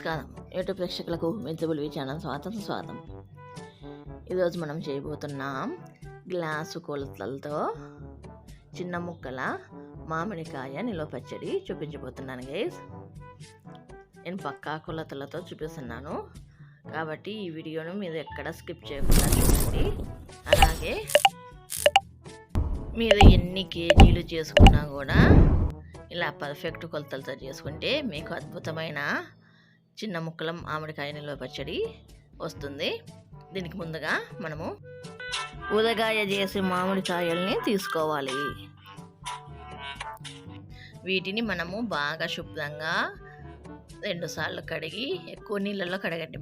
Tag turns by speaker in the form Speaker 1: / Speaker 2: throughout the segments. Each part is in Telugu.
Speaker 1: నమస్కారం యూట్యూబ్ ప్రేక్షకులకు మెంతుబుల్ ఛానల్ స్వాగతం. ఈరోజు మనం చేయబోతున్నాం గ్లాసు కొలతలతో చిన్న ముక్కల మామిడికాయ నిల్వ పచ్చడి చూపించబోతున్నాను గైస్. నేను పక్కా కొలతలతో చూపిస్తున్నాను కాబట్టి ఈ వీడియోను మీరు ఎక్కడ స్కిప్ చేయకుండా చూడండి. అలాగే మీరు ఎన్ని కేజీలు చేసుకున్నా కూడా ఇలా పర్ఫెక్ట్ కొలతలతో చేసుకుంటే మీకు అద్భుతమైన చిన్న ముక్కల మామిడికాయ నిల్వ పచ్చడి వస్తుంది. దీనికి ముందుగా మనము ఊరగాయ చేసే మామిడికాయల్ని తీసుకోవాలి. వీటిని మనము బాగా శుభ్రంగా 2 సార్లు కడిగి, ఎక్కువ నీళ్ళల్లో కడగండి.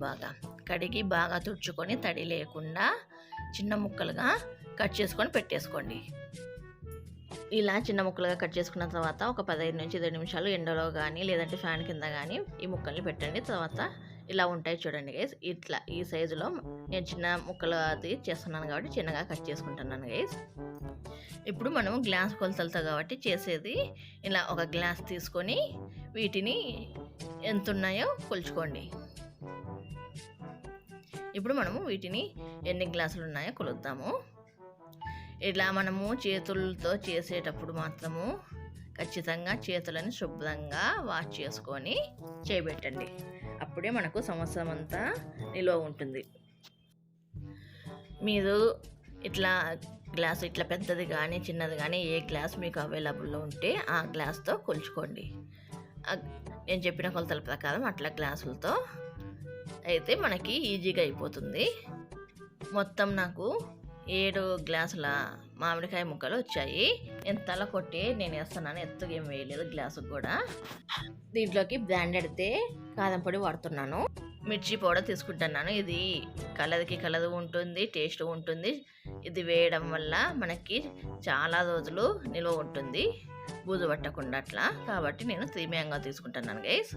Speaker 1: కడిగి బాగా తుడుచుకొని తడి లేకుండా చిన్న ముక్కలుగా కట్ చేసుకొని పెట్టేసుకోండి. ఇలా చిన్న ముక్కలుగా కట్ చేసుకున్న తర్వాత ఒక 15 నుంచి 20 నిమిషాలు ఎండలో కానీ లేదంటే ఫ్యాన్ కింద కానీ ఈ ముక్కల్ని పెట్టండి. తర్వాత ఇలా ఉంటాయి చూడండి గైస్. ఇట్లా ఈ సైజులో నేను చిన్న ముక్కలు అది చేస్తున్నాను కాబట్టి చిన్నగా కట్ చేసుకుంటున్నాను గైస్. ఇప్పుడు మనం గ్లాస్ కొలతలతో కాబట్టి చేసేది ఇలా ఒక గ్లాస్ తీసుకొని వీటిని ఎంత ఉన్నాయో కొలుచుకోండి. ఇప్పుడు మనము వీటిని ఎన్ని గ్లాసులు ఉన్నాయో కొలుద్దాము. ఇలా మనము చేతులతో చేసేటప్పుడు మాత్రము ఖచ్చితంగా చేతులను శుభ్రంగా వాష్ చేసుకొని చేయబెట్టండి. అప్పుడే మనకు సంవత్సరం అంతా నిల్వ ఉంటుంది. మీరు ఇట్లా గ్లాసు ఇట్లా పెద్దది కానీ చిన్నది కానీ ఏ గ్లాస్ మీకు అవైలబుల్లో ఉంటే ఆ గ్లాస్తో కొలుచుకోండి. నేను చెప్పిన కొలతల ప్రకారం అట్లా గ్లాసులతో అయితే మనకి ఈజీగా అయిపోతుంది. మొత్తం నాకు 7 గ్లాసుల మామిడికాయ ముక్కలు వచ్చాయి. నేను తల కొట్టి నేను వేస్తున్నాను, ఎత్తుగా ఏం వేయలేదు గ్లాసుకు కూడా. దీంట్లోకి బ్రాండెడ్తే కారం పొడి వాడుతున్నాను. మిర్చి పౌడర్ తీసుకుంటున్నాను. ఇది కలర్కి కలర్ ఉంటుంది, టేస్ట్ ఉంటుంది. ఇది వేయడం వల్ల మనకి చాలా రోజులు నిల్వ ఉంటుంది, బూజు పట్టకుండా అట్లా. కాబట్టి నేను 3 మ్యాంగో తీసుకుంటున్నాను గైస్.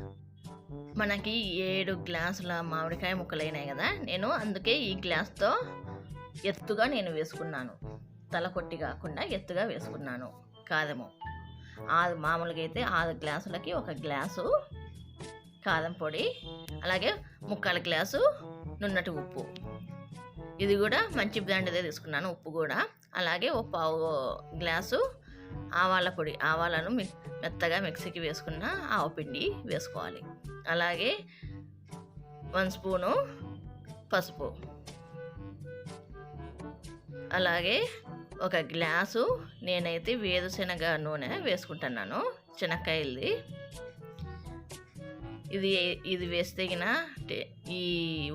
Speaker 1: మనకి 7 గ్లాసుల మామిడికాయ ముక్కలు అయినాయి కదా, నేను అందుకే ఈ గ్లాస్తో ఎత్తుగా నేను వేసుకున్నాను. తల కొట్టి కాకుండా ఎత్తుగా వేసుకున్నాను కారము. మామూలుగా అయితే 6 గ్లాసులకి 1 గ్లాసు కారం పొడి, అలాగే 3/4 గ్లాసు నున్నటి ఉప్పు. ఇది కూడా మంచి బ్రాండ్దే తీసుకున్నాను ఉప్పు కూడా. అలాగే 1/4 గ్లాసు ఆవాల పొడి, ఆవాలను మెత్తగా మిక్సీకి వేసుకున్న ఆవపిండి వేసుకోవాలి. అలాగే 1 స్పూను పసుపు, అలాగే 1 గ్లాసు నేనైతే వేరుశనగ నూనె వేసుకుంటున్నాను, శనక్కాయలది. ఇది వేస్తే ఈ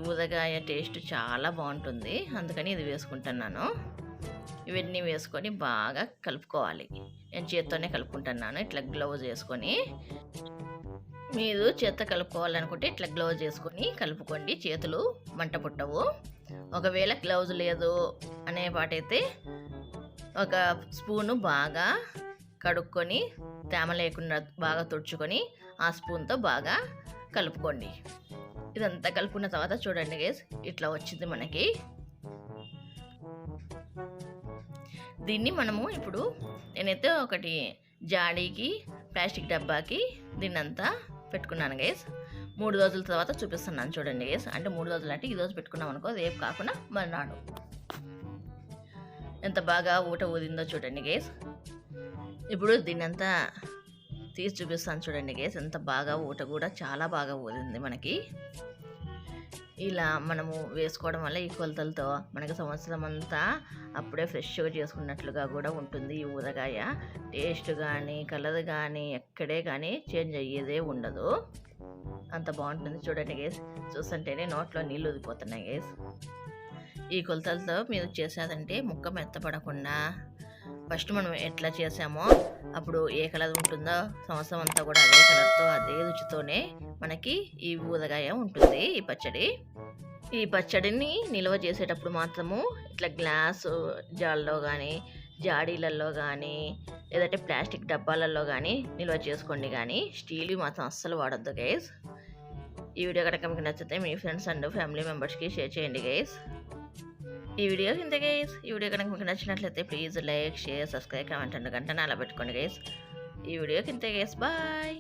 Speaker 1: ఊరగాయ టేస్ట్ చాలా బాగుంటుంది, అందుకని ఇది వేసుకుంటున్నాను. ఇవన్నీ వేసుకొని బాగా కలుపుకోవాలి. నేను చేత్తోనే కలుపుకుంటున్నాను, ఇట్లా గ్లౌజ్ వేసుకొని. మీరు చేత్తో కలుపుకోవాలనుకుంటే ఇట్లా గ్లౌజ్ వేసుకొని కలుపుకోండి, చేతులు మంట పుట్టవు. ఒకవేళ గ్లౌజ్ లేదు అనే పాటైతే 1 స్పూను బాగా కడుక్కొని తేమ లేకుండా బాగా తుడుచుకొని ఆ స్పూన్తో బాగా కలుపుకోండి. ఇదంతా కలుపుకున్న తర్వాత చూడండి గైస్, ఇట్లా వచ్చింది మనకి. దీన్ని మనము ఇప్పుడు నేనైతే ఒకటి జాడీకి ప్లాస్టిక్ డబ్బాకి దీన్నంతా పెట్టుకున్నాను గైస్. 3 రోజుల తర్వాత చూపిస్తున్నాను చూడండి గైస్. అంటే 3 రోజులు అంటే ఈరోజు పెట్టుకున్నాం అనుకో, రేపు కాకుండా మర్నాడు. ఎంత బాగా ఊదిందో చూడండి గైస్. ఇప్పుడు దీన్నంతా తీసి చూపిస్తాను చూడండి గైస్. ఎంత బాగా కూడా చాలా బాగా ఊదింది మనకి. ఇలా మనము వేసుకోవడం వల్ల ఈ కొలతలతో మనకి సంవత్సరం అంతా అప్పుడే ఫ్రెష్గా చేసుకున్నట్లుగా కూడా ఉంటుంది. ఈ ఊరగాయ టేస్ట్ కానీ కలర్ కానీ ఎక్కడే కానీ చేంజ్ అయ్యేదే ఉండదు, అంత బాగుంటుంది. చూడండి గైస్, చూస్తుంటేనే నోట్లో నీళ్ళు ఊదిపోతున్నాయి గైస్. ఈ కొలతలతో మీరు చేసేదంటే ముక్క మెత్తపడకుండా ఫస్ట్ మనం ఎట్లా చేసామో అప్పుడు ఏ కలర్ ఉంటుందో సంవత్సరం అంతా కూడా అదే కలర్తో అదే రుచితోనే మనకి ఈ ఊరగాయ ఉంటుంది. ఈ పచ్చడిని నిల్వ చేసేటప్పుడు మాత్రము ఇట్లా గ్లాసు జాల్లో కానీ జాడీలలో కానీ లేదంటే ప్లాస్టిక్ డబ్బాలలో కానీ నిల్వ చేసుకోండి, కానీ స్టీల్ మాత్రం అస్సలు వాడొద్దు గైస్. ఈ వీడియో కనుక మీకు నచ్చితే మీ ఫ్రెండ్స్ అండ్ ఫ్యామిలీ మెంబర్స్కి షేర్ చేయండి గైస్. ఈ వీడియో ఇంతే గైస్. ఈ వీడియో కనుక మీకు నచ్చినట్లయితే please like, share, subscribe, comment and గంటను అలా పెట్టుకోండి గైస్. ఈ వీడియోకి ఇంతే గైస్, బాయ్.